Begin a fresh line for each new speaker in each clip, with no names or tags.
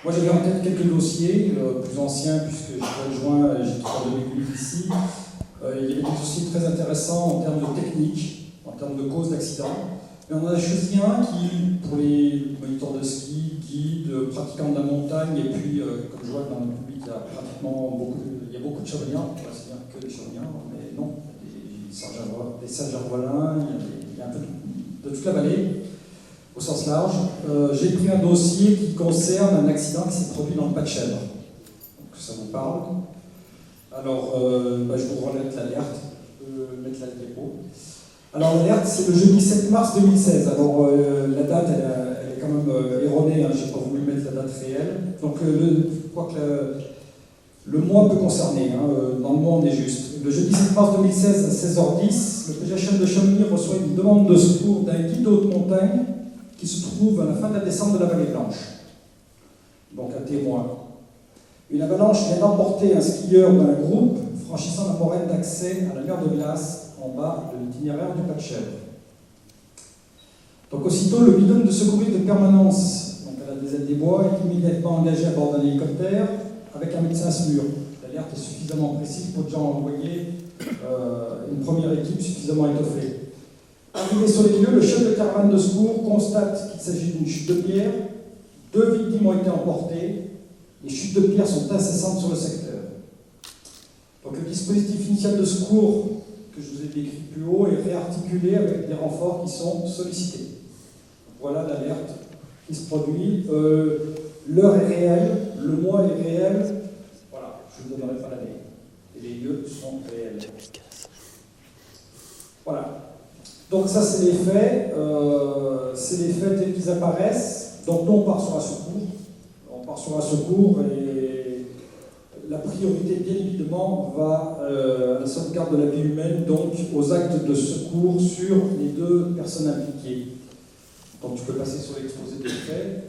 Moi j'avais en tête quelques dossiers plus anciens, puisque je suis adjoint, j'ai 2008 ici. Il y avait des dossiers très intéressants en termes de technique, en termes de causes d'accident. Mais on en a choisi un qui, pour les moniteurs de ski, guides, pratiquants de la montagne, et puis, comme je vois dans le public, il y a pratiquement beaucoup de chevaliers, c'est-à-dire que des chevaliers, mais non, il y a des Saint-Gervolins, il y a un peu de toute la vallée, au sens large. J'ai pris un dossier qui concerne un accident qui s'est produit dans le Pas-de-Chèvre. Donc ça vous parle. Alors, je vous relève l'alerte, je peux mettre la diapo. Alors l'alerte, c'est le jeudi 7 mars 2016. Alors la date, elle est quand même erronée, hein, je n'ai pas voulu mettre la date réelle. Donc je crois que le mois peut concerner, hein, dans le mois on est juste. Le jeudi 7 mars 2016 à 16h10, le PGHM de Chamonix reçoit une demande de secours d'un guide de haute montagne qui se trouve à la fin de la descente de la Vallée Blanche. Donc un témoin. Une avalanche vient d'emporter un skieur d'un groupe franchissant la moraine d'accès à la mer de glace en bas de l'itinéraire du Pas-de-Chèvre. Donc aussitôt, le bidon de secouriste de permanence, donc à la DZ des Bois, est immédiatement engagé à bord d'un hélicoptère avec un médecin SMUR. L'alerte est suffisamment précise pour déjà envoyer une première équipe suffisamment étoffée. Arrivé sur les lieux, le chef de caravane de secours constate qu'il s'agit d'une chute de pierre. 2 victimes ont été emportées. Les chutes de pierre sont incessantes sur le secteur. Donc le dispositif initial de secours que je vous ai décrit plus haut est réarticulé avec des renforts qui sont sollicités. Voilà l'alerte qui se produit. L'heure est réelle, le mois est réel. Voilà, je ne vous donnerai pas l'année. Et les lieux sont réels. Voilà. Donc ça, c'est les faits. C'est les faits tels qu'ils apparaissent. Donc nous, on part sur un secours. On part sur un secours et la priorité, bien évidemment, va à la sauvegarde de la vie humaine, donc aux actes de secours sur les 2 personnes impliquées. Donc tu peux passer sur l'exposé des faits.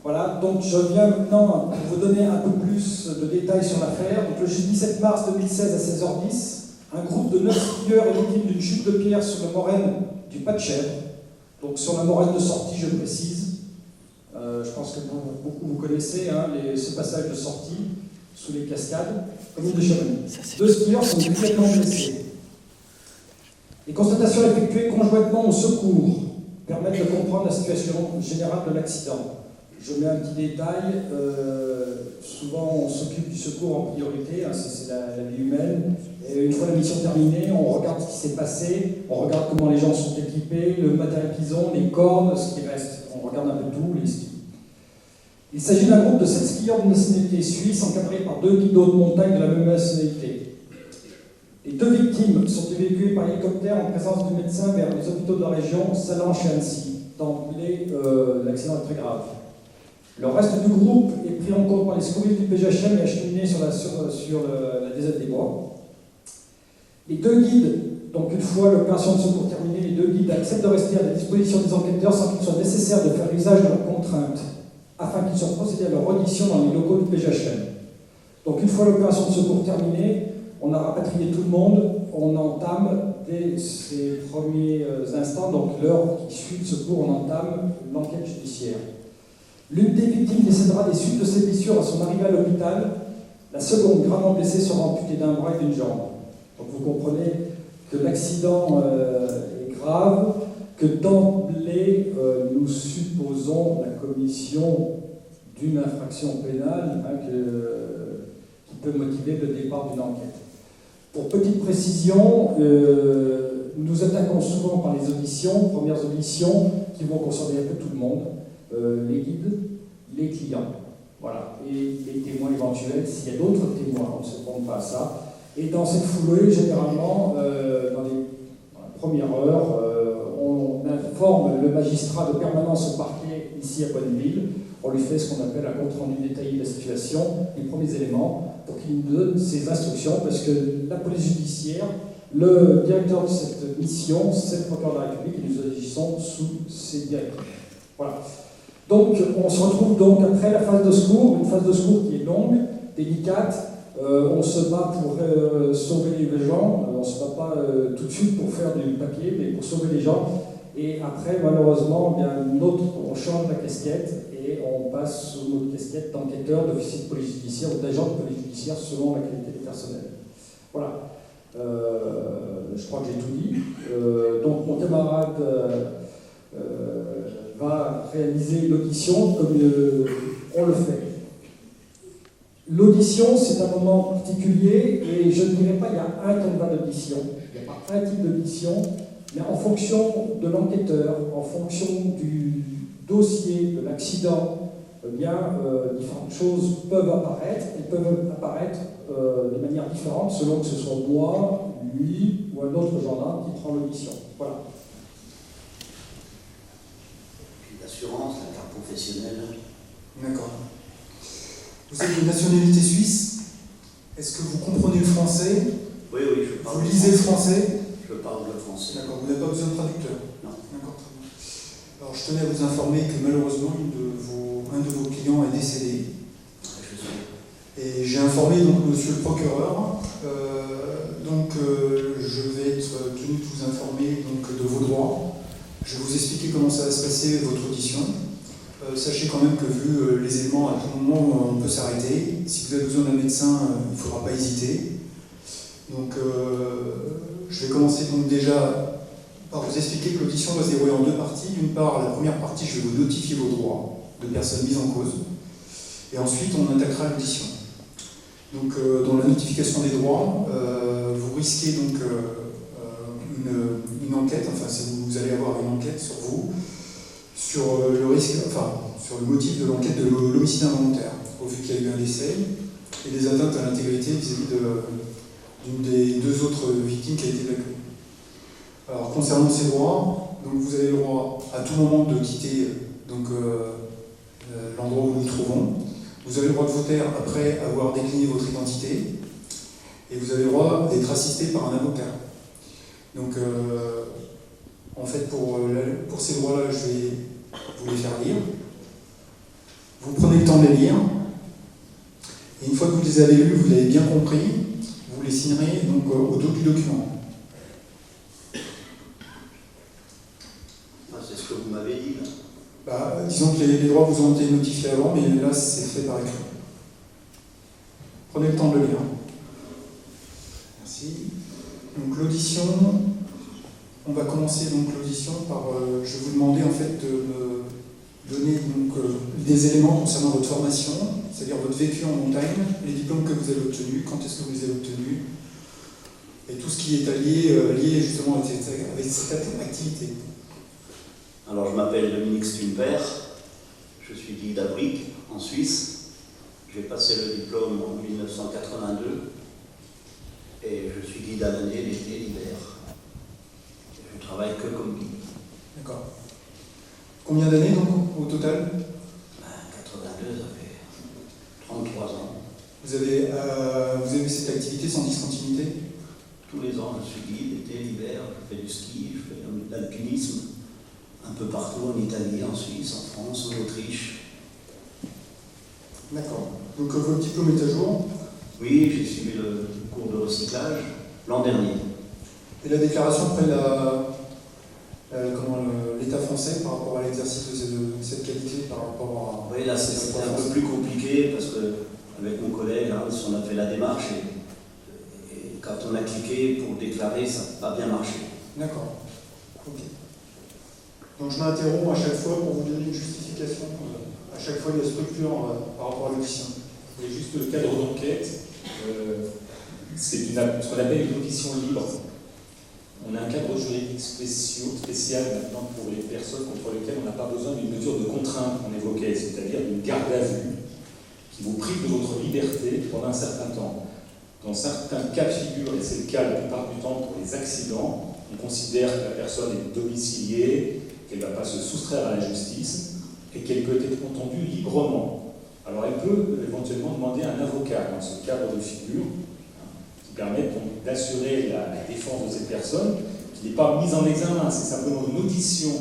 Voilà, donc je viens maintenant pour vous donner un peu plus de détails sur l'affaire. Donc le jeudi 7 mars 2016 à 16h10, un groupe de 9 skieurs est victime d'une chute de pierre sur la moraine du Pas-de-Chèvre. Donc sur la moraine de sortie, je précise. Je pense que beaucoup vous connaissez hein, ce passage de sortie sous les cascades, commune de Chamonix. 2 skieurs sont immédiatement blessés. Les constatations effectuées conjointement au secours permettent de comprendre la situation générale de l'accident. Je mets un petit détail, souvent on s'occupe du secours en priorité, hein, c'est la vie humaine, et une fois la mission terminée, on regarde ce qui s'est passé, on regarde comment les gens sont équipés, le matériel qu'ils ont, les cordes, ce qui reste, on regarde un peu tout, les skis. Il s'agit d'un groupe de 7 skieurs de nationalité suisse encadrés par 2 guides de haute montagne de la même nationalité. Les 2 victimes sont évacuées par hélicoptère en présence du médecin vers les hôpitaux de la région, Sallanches et Annecy. D'emblée, l'accident est très grave. Le reste du groupe est pris en compte par les secouristes du PGHM et acheminé sur la DZ des Bois. Les 2 guides, donc une fois l'opération de secours terminée, les 2 guides acceptent de rester à la disposition des enquêteurs sans qu'il soit nécessaire de faire usage de leurs contraintes, afin qu'ils soient procédés à leur audition dans les locaux du PGHM. Donc une fois l'opération de secours terminée, on a rapatrié tout le monde, on entame dès ces premiers instants, donc l'heure qui suit le secours, on entame l'enquête judiciaire. L'une des victimes décédera des suites de ses blessures à son arrivée à l'hôpital. La seconde, gravement blessée, sera amputée d'un bras et d'une jambe. Donc vous comprenez que l'accident est grave, que d'emblée nous supposons la commission d'une infraction pénale hein, qui peut motiver le départ d'une enquête. Pour petite précision, nous attaquons souvent par les auditions, premières auditions qui vont concerner un peu tout le monde. Les guides, les clients, voilà, et les témoins éventuels, s'il y a d'autres témoins, on ne se trompe pas à ça. Et dans cette foulée, généralement, dans la première heure, on informe le magistrat de permanence au parquet ici à Bonneville, on lui fait ce qu'on appelle un compte-rendu détaillé de la situation, les premiers éléments, pour qu'il nous donne ses instructions, parce que la police judiciaire, le directeur de cette mission, c'est le procureur de la République, et nous agissons sous ses directives. Voilà. Donc, on se retrouve donc après la phase de secours, une phase de secours qui est longue, délicate. On se bat pour sauver les gens. On ne se bat pas tout de suite pour faire du papier, mais pour sauver les gens. Et après, malheureusement, eh bien, on change la casquette et on passe sous notre casquette d'enquêteur, d'officier de police judiciaire ou d'agent de police judiciaire selon la qualité du personnel. Voilà. Je crois que j'ai tout dit. Donc mon camarade va réaliser l'audition comme on le fait. L'audition, c'est un moment particulier et je ne dirais pas qu'il y a un canevas d'audition, il n'y a pas un type d'audition, mais en fonction de l'enquêteur, en fonction du dossier, de l'accident, eh bien, différentes choses peuvent apparaître et peuvent apparaître de manière différente selon que ce soit moi, lui ou un autre gendarme qui prend l'audition. Voilà.
L'assurance, la carte professionnelle.
D'accord. Vous êtes de nationalité suisse. Est-ce que vous comprenez le français?
Oui, je parle.
Vous lisez le français?
Je parle le français.
D'accord, vous n'avez pas besoin de traducteur?
Non.
D'accord, très bien. Alors je tenais à vous informer que malheureusement, un de vos clients est décédé.
Je sais.
Et j'ai informé donc monsieur le procureur. Je vais être tenu de vous informer donc, de vos droits. Je vais vous expliquer comment ça va se passer votre audition. Sachez quand même que vu les éléments, à tout moment, on peut s'arrêter. Si vous avez besoin d'un médecin, il ne faudra pas hésiter. Donc, je vais commencer donc déjà par vous expliquer que l'audition va se dérouler en deux parties. D'une part, la première partie, je vais vous notifier vos droits de personnes mises en cause. Et ensuite, on attaquera l'audition. Donc, dans la notification des droits, vous risquez donc une enquête, enfin, vous allez avoir une enquête sur vous, sur le risque, enfin, sur le motif de l'enquête de l'homicide involontaire, au vu qu'il y a eu un décès, et des atteintes à l'intégrité vis-à-vis d'une des deux autres victimes qui a été évacuée. Alors, concernant ces droits, donc vous avez le droit à tout moment de quitter l'endroit où nous nous trouvons. Vous avez le droit de voter après avoir décliné votre identité, et vous avez le droit d'être assisté par un avocat. Donc, en fait, pour ces droits-là, je vais vous les faire lire. Vous prenez le temps de les lire, et une fois que vous les avez lus, vous l'avez bien compris, vous les signerez donc, au dos du document.
C'est ce que vous m'avez dit, là.
Disons que les droits vous ont été notifiés avant, mais là, c'est fait par écrit. Prenez le temps de le lire. Merci. Donc, l'audition, on va commencer donc l'audition par, je vais vous demander en fait de me donner donc, des éléments concernant votre formation, c'est-à-dire votre vécu en montagne, les diplômes que vous avez obtenus, quand est-ce que vous les avez obtenus, et tout ce qui est lié justement avec cette activité.
Alors, je m'appelle Dominique Stumper, je suis guide à Brigue, en Suisse. J'ai passé le diplôme en 1982 et je suis guide à l'année, l'été, l'hiver. Je travaille que comme guide.
D'accord. Combien d'années donc au total?
82, ça fait 33 ans.
Vous avez cette activité sans discontinuité?
Tous les ans, je suis guide, l'été, l'hiver, je fais du ski, je fais de l'alpinisme, un peu partout, en Italie, en Suisse, en France, en Autriche.
D'accord. Donc votre diplôme est à jour?
Oui, j'ai suivi le cours de recyclage l'an dernier.
Et la déclaration après l'État français par rapport à l'exercice de cette qualité par rapport à...
Oui, là c'était un peu plus compliqué parce que avec mon collègue, Hans, on a fait la démarche et quand on a cliqué pour déclarer, ça n'a pas bien marché.
D'accord. Ok. Donc je m'interromps à chaque fois pour vous donner une justification, à chaque fois de la structure par rapport à l'audition.
Et juste le cadre d'enquête, c'est ce qu'on appelle une audition libre. On a un cadre juridique spécial maintenant pour les personnes contre lesquelles on n'a pas besoin d'une mesure de contrainte qu'on évoquait, c'est-à-dire d'une garde à vue qui vous prive de votre liberté pendant un certain temps. Dans certains cas de figure, et c'est le cas la plupart du temps pour les accidents, on considère que la personne est domiciliée, qu'elle ne va pas se soustraire à la justice et qu'elle peut être entendue librement. Alors elle peut éventuellement demander un avocat dans ce cadre de figure qui permet donc d'assurer la défense de cette personne qui n'est pas mise en examen, c'est simplement une audition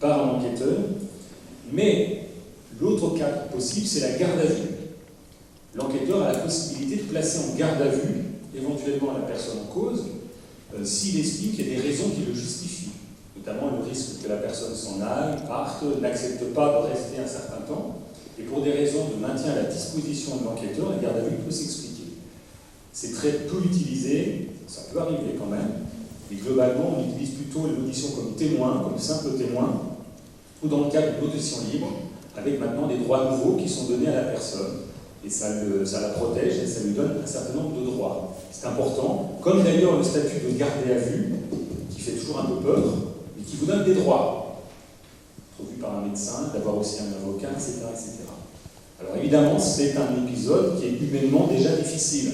par un enquêteur. Mais l'autre cas possible, c'est la garde à vue. L'enquêteur a la possibilité de placer en garde à vue éventuellement la personne en cause s'il estime qu'il y a des raisons qui le justifient. Notamment le risque que la personne s'en aille, parte, n'accepte pas de rester un certain temps. Et pour des raisons de maintien à la disposition de l'enquêteur, la garde à vue peut s'expliquer. C'est très peu utilisé, ça peut arriver quand même, mais globalement on utilise plutôt l'audition comme témoin, comme simple témoin, ou dans le cadre d'une audition libre, avec maintenant des droits nouveaux qui sont donnés à la personne. Et ça la protège et ça lui donne un certain nombre de droits. C'est important, comme d'ailleurs le statut de gardé à vue, qui fait toujours un peu peur, mais qui vous donne des droits. Être vu par un médecin, d'avoir aussi un avocat, etc., etc. Alors évidemment, c'est un épisode qui est humainement déjà difficile.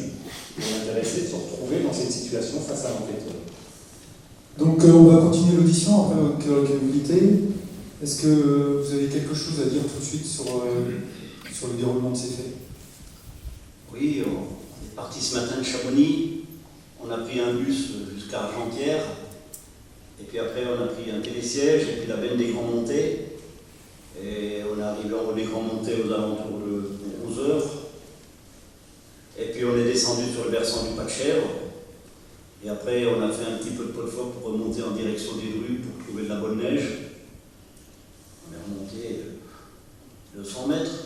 On est intéressé de se retrouver dans cette situation face à l'enquêteur.
Donc on va continuer l'audition après votre capacité. Est-ce que vous avez quelque chose à dire tout de suite sur le déroulement de ces faits?
Oui, on est parti ce matin de Chamonix, on a pris un bus jusqu'à Argentière, et puis après on a pris un télésiège, et puis la benne des Grands Montées, et on est arrivé en haut des Grands Montées aux alentours de 11 heures, et puis on est descendu sur le versant du Pas de Chèvre, et après on a fait un petit peu de pot de phoque pour remonter en direction des rues pour trouver de la bonne neige. On est remonté 200 mètres.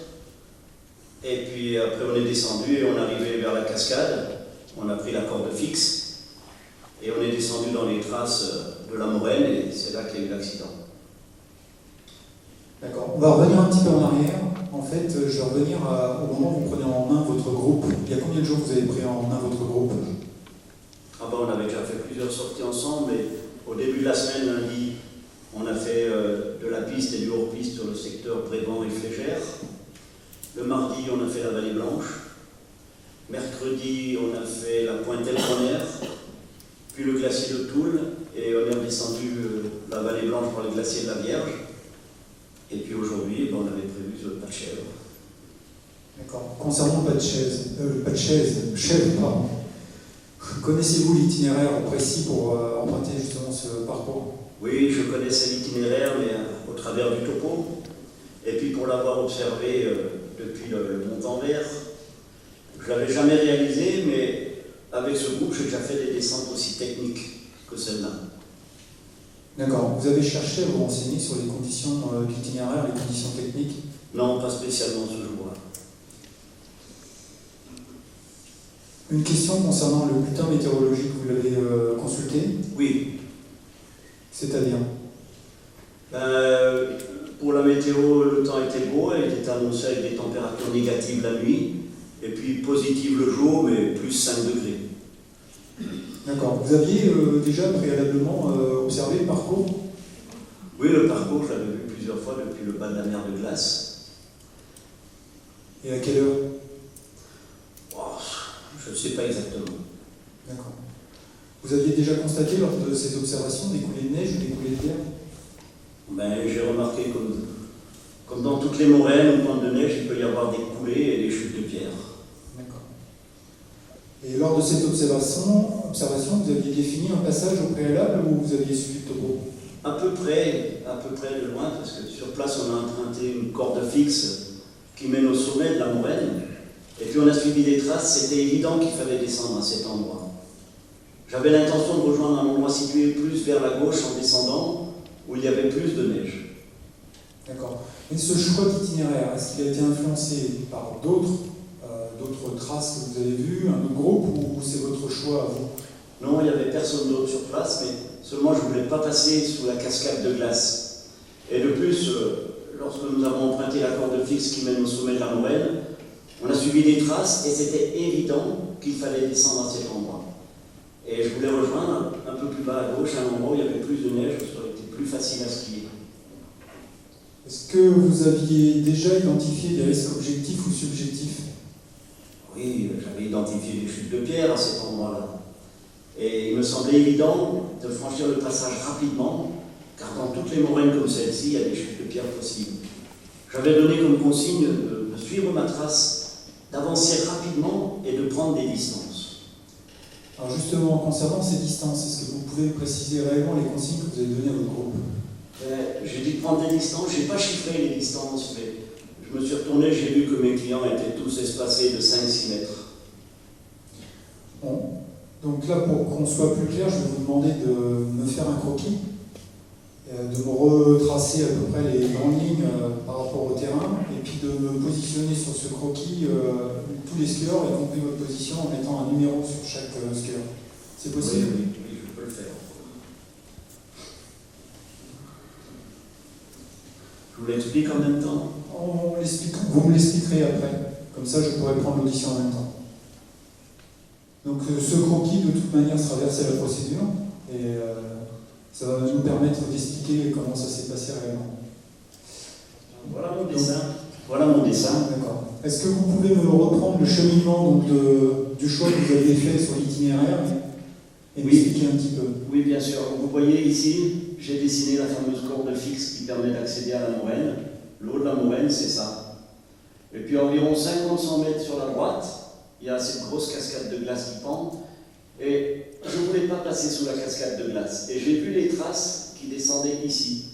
Et puis après on est descendu et on est arrivé vers la cascade, on a pris la corde fixe et on est descendu dans les traces de la moraine et c'est là qu'il y a eu l'accident.
D'accord. On va revenir un petit peu en arrière. En fait, je vais revenir au moment où vous prenez en main votre groupe. Il y a combien de jours vous avez pris en main votre groupe?
Ah ben, on avait déjà fait plusieurs sorties ensemble et au début de la semaine, lundi, on a fait de la piste et du hors-piste sur le secteur Brévent et Flégère. Le mardi, on a fait la Vallée Blanche. Mercredi, on a fait la pointe Elbronner, puis le glacier de Toul, et on est redescendu la Vallée Blanche par le glacier de la Vierge. Et puis aujourd'hui, on avait prévu le Pas de Chèvre.
D'accord. Concernant le Pas de Chèvre, pardon. Connaissez-vous l'itinéraire précis pour emprunter justement ce parcours?
Oui, je connaissais l'itinéraire, mais au travers du topo. Et puis pour l'avoir observé depuis le Mont-en-Vert, je ne l'avais jamais réalisé, mais avec ce groupe, j'ai déjà fait des descentes aussi techniques que celle-là.
D'accord. Vous avez cherché à vous renseigner sur les conditions de l'itinéraire, les conditions techniques?
Non, pas spécialement ce jour-là.
Une question concernant le bulletin météorologique, vous l'avez consulté?
Oui.
C'est-à-dire?
Pour la météo, le temps était beau, elle était annoncée avec des températures négatives la nuit, et puis positives le jour, mais plus 5 degrés.
D'accord. Vous aviez déjà préalablement observé le parcours?
Oui, le parcours, je l'avais vu plusieurs fois depuis le bas de la mer de glace.
Et à quelle heure?
Oh, je ne sais pas exactement.
D'accord. Vous aviez déjà constaté lors de ces observations des coulées de neige ou des coulées de pierre?
J'ai remarqué comme dans toutes les moraines ou pentes de neige, il peut y avoir des coulées et des chutes de pierre.
D'accord. Et lors de cette observation, vous aviez défini un passage au préalable ou vous aviez suivi le topo?
À peu près de loin, parce que sur place, on a emprunté une corde fixe qui mène au sommet de la moraine. Et puis on a suivi des traces, c'était évident qu'il fallait descendre à cet endroit. J'avais l'intention de rejoindre un endroit situé plus vers la gauche en descendant, où il y avait plus de neige.
D'accord. Et ce choix d'itinéraire, est-ce qu'il a été influencé par d'autres traces que vous avez vues, un autre groupe, ou c'est votre choix à vous?
Non, il n'y avait personne d'autre sur place, mais seulement je ne voulais pas passer sous la cascade de glace. Et de plus, lorsque nous avons emprunté la corde fixe qui mène au sommet de la moraine, on a suivi des traces et c'était évident qu'il fallait descendre à cet endroit. Et je voulais rejoindre un peu plus bas à gauche, un endroit où il y avait plus de neige, où ça aurait été plus facile à skier.
Est-ce que vous aviez déjà identifié des risques objectifs ou subjectifs?
Oui, j'avais identifié des chutes de pierre à cet endroit-là. Et il me semblait évident de franchir le passage rapidement, car dans toutes les moraines comme celle-ci, il y a des chutes de pierre possibles. J'avais donné comme consigne de suivre ma trace, d'avancer rapidement et de prendre des distances.
Alors justement, concernant ces distances, est-ce que vous pouvez préciser réellement les consignes que vous avez données à votre groupe?
J'ai dit de prendre des distances, je n'ai pas chiffré les distances, mais je me suis retourné, j'ai vu que mes clients étaient tous espacés de 5-6 mètres.
Bon. Donc là, pour qu'on soit plus clair, je vais vous demander de me faire un croquis. de me retracer à peu près les grandes lignes par rapport au terrain, et puis de me positionner sur ce croquis tous les skieurs, y compris votre position, en mettant un numéro sur chaque skieur. C'est possible?
Oui, je peux le faire. Je vous l'explique en même temps.
Vous me l'expliquerez après, comme ça je pourrai prendre l'audition en même temps. Donc ce croquis de toute manière sera versé à la procédure, et ça va nous permettre d'expliquer comment ça s'est passé réellement.
Voilà mon dessin. Voilà mon dessin.
D'accord. Est-ce que vous pouvez me reprendre le cheminement donc, du choix que vous avez fait sur l'itinéraire et m'expliquer un petit peu?
Oui, bien sûr. Vous voyez ici, j'ai dessiné la fameuse corde fixe qui permet d'accéder à la moraine. L'eau de la moraine, c'est ça. Et puis environ 50-100 mètres sur la droite, il y a cette grosse cascade de glace qui pend. Et je ne voulais pas passer sous la cascade de glace. Et j'ai vu les traces qui descendaient ici.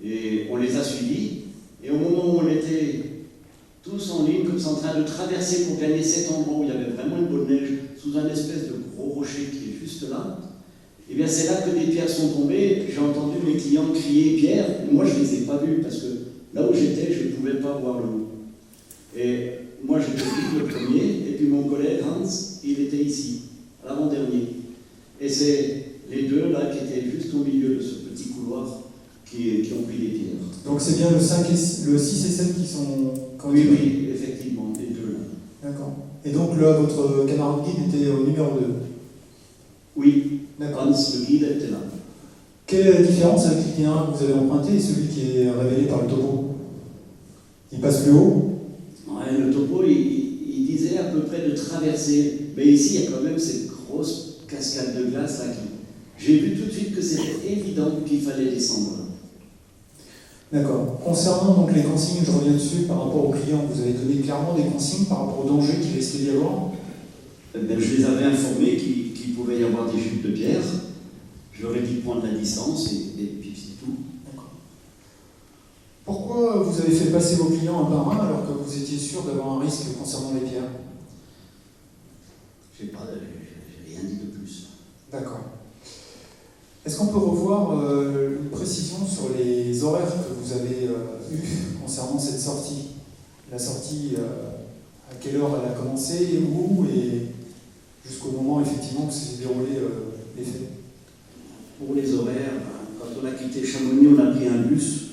Et on les a suivies. Et au moment où on était tous en ligne, comme ça, en train de traverser pour gagner cet endroit où il y avait vraiment une bonne neige, sous un espèce de gros rocher qui est juste là, et bien c'est là que des pierres sont tombées. J'ai entendu mes clients crier pierre. Moi, je ne les ai pas vues parce que là où j'étais, je ne pouvais pas voir l'eau. Et moi, j'étais le premier, et puis mon collègue Hans, il était ici, à l'avant-dernier. Et c'est les deux là qui étaient juste au milieu de ce petit couloir qui ont pris les pierres.
Donc c'est bien le 6 et 7 qui sont candidats?
Oui, effectivement, les deux là.
D'accord. Et donc là, votre camarade guide était au numéro 2?
Oui,
D'accord.
Hans, le guide, était là.
Quelle est la différence avec l'itinéraire que vous avez emprunté et celui qui est révélé par le topo? Il passe plus haut?
Ouais, le topo, il disait à peu près de traverser. Mais ici, il y a quand même cette grosse cascade de glace là. J'ai vu tout de suite que c'était évident qu'il fallait descendre.
D'accord. Concernant donc les consignes, je reviens dessus par rapport aux clients, vous avez donné clairement des consignes par rapport aux dangers qu'il risquait d'y avoir?
Ben, je les avais informés qu'il pouvait y avoir des chutes de pierre. Je leur ai dit de prendre la distance et puis c'est tout.
D'accord. Pourquoi vous avez fait passer vos clients un par un alors que vous étiez sûr d'avoir un risque concernant les pierres?
J'ai rien dit de plus.
D'accord. Est-ce qu'on peut revoir une précision sur les horaires que vous avez eus concernant cette sortie? La sortie, à quelle heure elle a commencé, où, et jusqu'au moment effectivement où s'est déroulé les faits?
Pour les horaires, quand on a quitté Chamonix, on a pris un bus.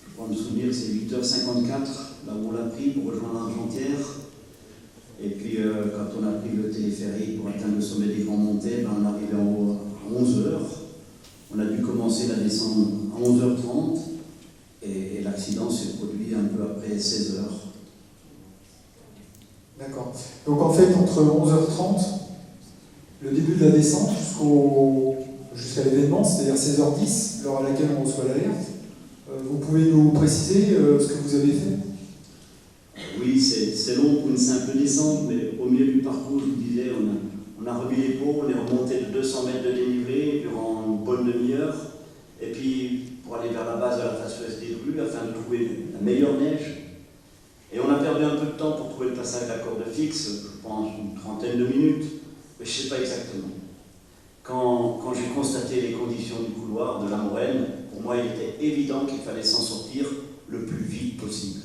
Je crois me souvenir, c'est 8h54, là où on l'a pris pour rejoindre Argentière. Et puis quand on a pris le téléphérique pour atteindre le sommet des Grands Montets, ben, on arrivait en haut à 11h. On a dû commencer la descente à 11h30 et l'accident s'est produit un peu après 16h.
D'accord. Donc en fait, entre 11h30, le début de la descente, jusqu'à l'événement, c'est-à-dire 16h10, l'heure à laquelle on reçoit l'alerte, vous pouvez nous préciser ce que vous avez fait?
Oui, c'est long pour une simple descente, mais au milieu du parcours, je vous disais, on a remis les pots, on est remonté de 200 mètres de dénivelé durant une bonne demi-heure, et puis pour aller vers la base de la face ouest des grues, afin de trouver la meilleure neige. Et on a perdu un peu de temps pour trouver le passage de la corde fixe, je pense une trentaine de minutes, mais je ne sais pas exactement. Quand j'ai constaté les conditions du couloir de la moraine, pour moi il était évident qu'il fallait s'en sortir le plus vite possible.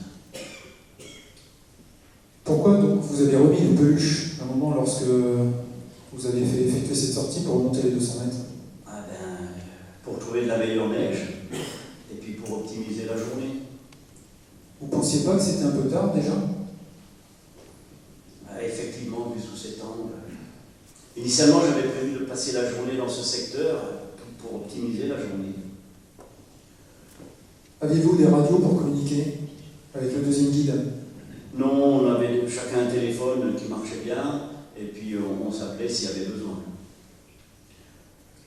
Pourquoi donc vous avez remis une peluche à un moment lorsque vous avez fait effectuer cette sortie pour remonter les 200 mètres?
Ah ben, pour trouver de la meilleure neige, et puis pour optimiser la journée.
Vous pensiez pas que c'était un peu tard déjà?
Ah, effectivement, vu sous cet angle. Initialement, j'avais prévu de passer la journée dans ce secteur pour optimiser la journée.
Aviez-vous des radios pour communiquer avec le deuxième guide?
Non, on avait chacun un téléphone qui marchait bien, et puis on s'appelait s'il y avait besoin.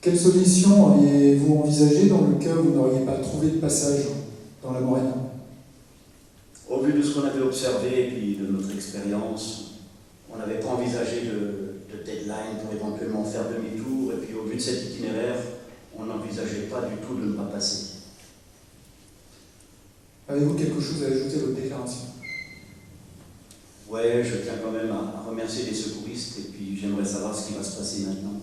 Quelle solution aviez-vous envisagé dans le cas où vous n'auriez pas trouvé de passage dans la moraine?
Au vu de ce qu'on avait observé et puis de notre expérience, on n'avait pas envisagé de deadline pour éventuellement faire demi-tour, et puis au vu de cet itinéraire, on n'envisageait pas du tout de ne pas passer.
Avez-vous quelque chose à ajouter à votre déclaration?
Ouais, je tiens quand même à remercier les secouristes, et puis j'aimerais savoir ce qui va se passer maintenant.